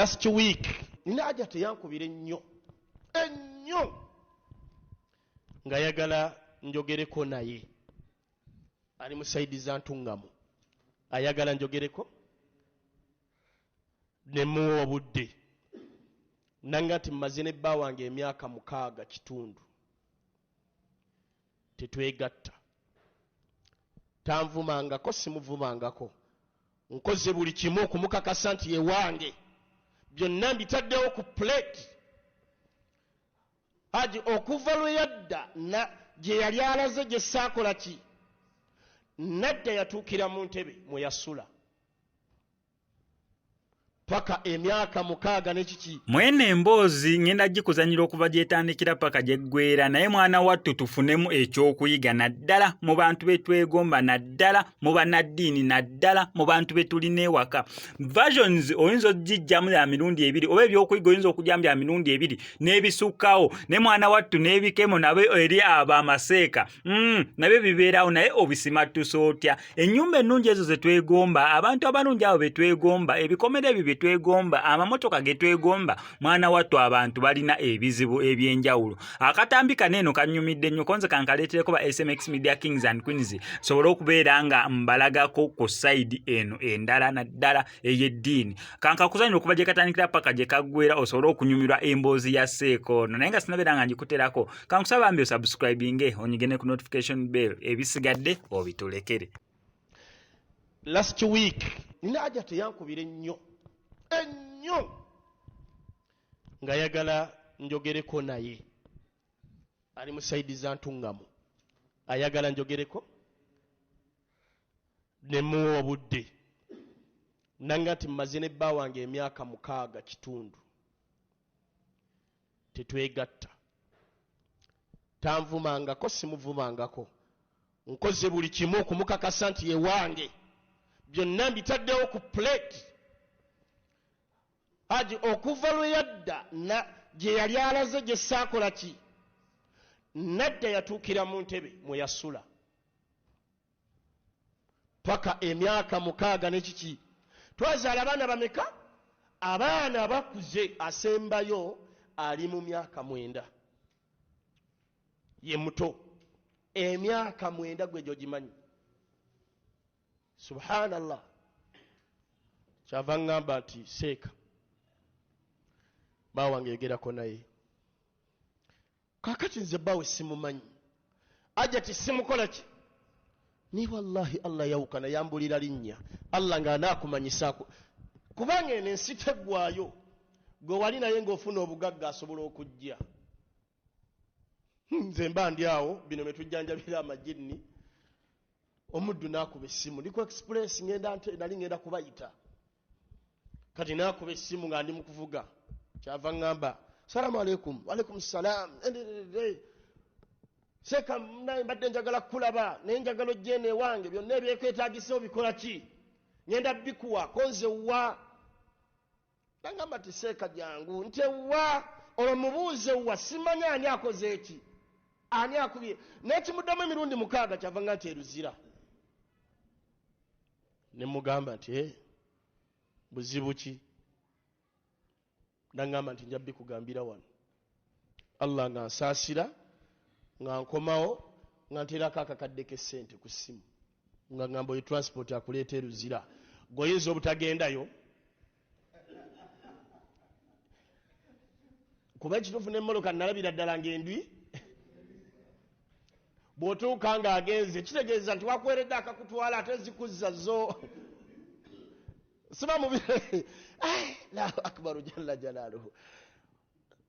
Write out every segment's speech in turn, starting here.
last week nina aja teyankubira ennyo nga yagala njogereko naye ali mu saidi za ntungamu ayagala njogereko ne muwa obudde nanga ati mmaze ne bba wange emyaka 6 kitundu tetwegatta tanvumangako simuvumangako nkoze buli kimu okumukakasa nti ye wange byonna mbitaddewo ku plate haji okuva lwe yadda gye yali alaze gye saakola ki nadda yatuukira mu ntebe mwe yasula paka emyaka 6 n'ekiki mwene emboozi ngenda gikuzanyira okuva gyetandikira paka gyeggwera naye mwana wattu tufunemu ekyokuyiga naddala mu bantu betwegomba naddala mu bannaddiini naddala mu bantu betulina ewaka versions oyinza ogijjamu ya mirundi 2 oba ebyokuyiga oyinza okujjamu bya mirundi 2 n'ebisukkawo ne mwana wattu n'ebikemo nabe eri abamaseeka nabyo bibeerawo naye obisimatusa otya ennyumba ennungi ezo zetwegomba abantu abalungi abo betwegomba ebikomere ebyo twegomba amamotoka getwegomba mwana wattu abantu balina ebizibu ebyenjawulo akatambi kaneno kanyumidde nnyo konze kankaleetereko ba SMX Media Kings and Queens sobole okubeera nga mbalagako ku side eno endala naddala ey'eddiini kankakuzanira okuva gye katandikira paka gye kaggwera osobole okunyumirwa emboozi ya seekoono naye nga sinabeera nga njikuterako kankusaba mbi osubscribinge onyigene ku notification bell ebisigadde obitulekere. Last week nina aja teyankubira ennyo nga yagala njogereko naye ali mu saidi za ntungamu ayagala njogereko ne muwa obudde nanga ati mmaze ne bba wange emyaka 6 kitundu tetwegatta tanvumangako simuvumangako nkoze buli kimu okumukakasa nti ye wange byonna mbitaddewo ku plate haji okuva lwe yadda gye yali alaze gye saakola ki nadda yatuukira mu ntebe mwe yasula paka emyaka 6 n'ekiki twazaala abaana bameka abaana bakuze asembayo ali mu myaka 9 ye muto emyaka 9 gwe gyogimanyi subhanallah kyava ngamba nti seeka bawange yogerako naye kakati nze bawe simumanyi aja ti simukola ki ni wallahi Allah yawukana yambulira linnya Allah nga anaakumanyisako kubanga eno ensi teggwayo gwe wali naye ng'ofuna obugagga asobola okujja nze mba ndi awo bino metujjanjabira amajini omuddu n'akuba essimu ndiko express nali ngenda kubayita kati n'akuba essimu nga ndi mu kuvuga kyava ngamba salamu alaikum walaikum salam seka naye mbadde njagala kulaba naye njagala ojjene ewange byonna ebyekwetaagisa obikola ki ngenda bikuwa konze wa nangamba ti seeka jangu nti wa olwomubuuze wa simanya ani akoze eki ani akubye n'ekimuddamu emirundi 6 kyava nga nti eruzira ne mugamba nti buzibu ki nangamba nti njabbi kugambira wano Allah nga nsaasira nga nkomawo nga nteerako akakadde k'essente ku ssimu nga ngamba oyo transport akuleeta eruzira goyinza obutagendayo kuba ekituufu n'emmoloka nalabira ddala ng'endwi bw'otuuka ng'agenze kitegeeza nti wakweredde akakutwala ate zikuzza zo siba mubire Allahu akbaru jalla jalaaluhu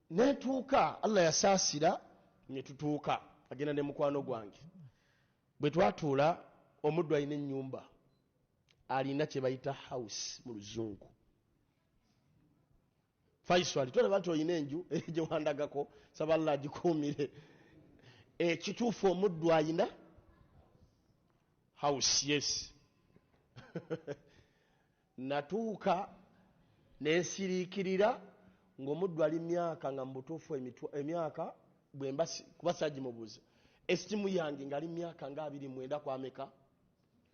netuuka Allah yasaasira netutuuka agenda ne mukwano gwange bwe twatuula omuddu alina ennyumba alina kye bayita house mu luzungu Faisal tolaba nti olina enju gye wandagako saba Allah agikuumire ekituufu omuddu alina house yes natuuka nensiriikirira ng'omuddu ali myaka nga mubutuufu emyaka bwemba kubasajja mubuuza esitimu yange ngali myaka nga 29 kwameka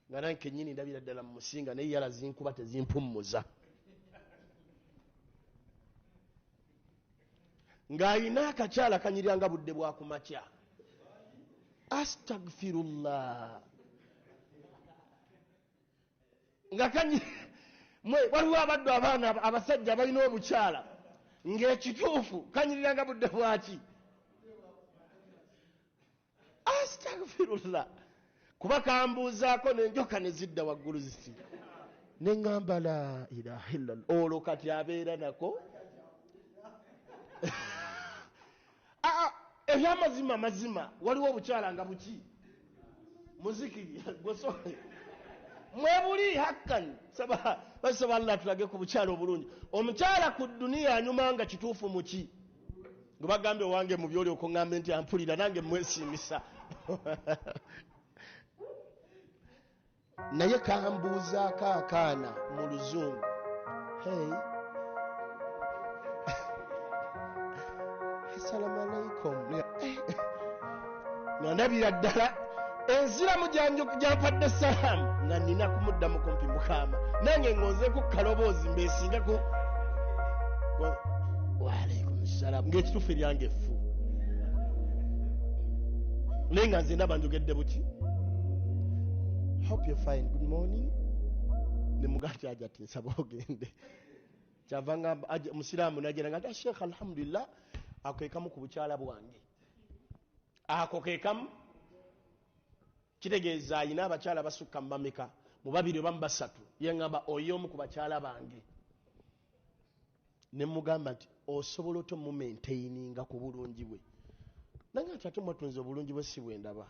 nga nange kennyini ndabira ddala mu musinga naye yala zinkuba tezimpummuza ng'ayina akakyala kanyiriranga budde bwa kumakya. Astagfirullah. Nga waliwo abaddu abaana abasajja balina obukyala ng'ekituufu kanyiriranga budde bwaki. Astagfirullah. Kuba kambuuzaako n'enjoka ne zidda waggulu zisi. Ne ŋŋamba la ilaha illallah. Olwo kati abeera nako. Ebyamazima mazima waliwo obukyala nga buki muzikiri gwosoboye mwebuli hakkan basaba Allah tulage ku bukyala obulungi. Omukyala ku duniya anyuma nga kituufu muki gwe bagambye owange mu byoli okuŋŋambe nti ampulira nange mwesiimisa. Naye kambuuzaako akaana mu luzungu. Hey, assalamu alaikum. Nandabira ddala enziramu gyampadde salaamu nga nina kumuddamu kumpi Mukama. Nange ngonzeeku kaloboozi mbeesingaku waalaikum salaamu ng'ekituufu eryange effu. Naye nga nze ndaba njogedde buti. Hope you're fine. Good morning. Ne mugati aja ati nsaba ogende. Kyava ngamba musiraamu najera ngati Sheikh alhamdulillah ako kekamu ku bukyala bwange. Ako kekamu kitegeeza ayina abakyala basukka mameka mu babiri oba mu basatu. Ye ngamba oyo omu ku bakyala bange. Ne mugamba nti osobola otyo mu maintaininga ku bulungi bwe. Nange ati ate mwatunze obulungi bwe si bwe ndaba.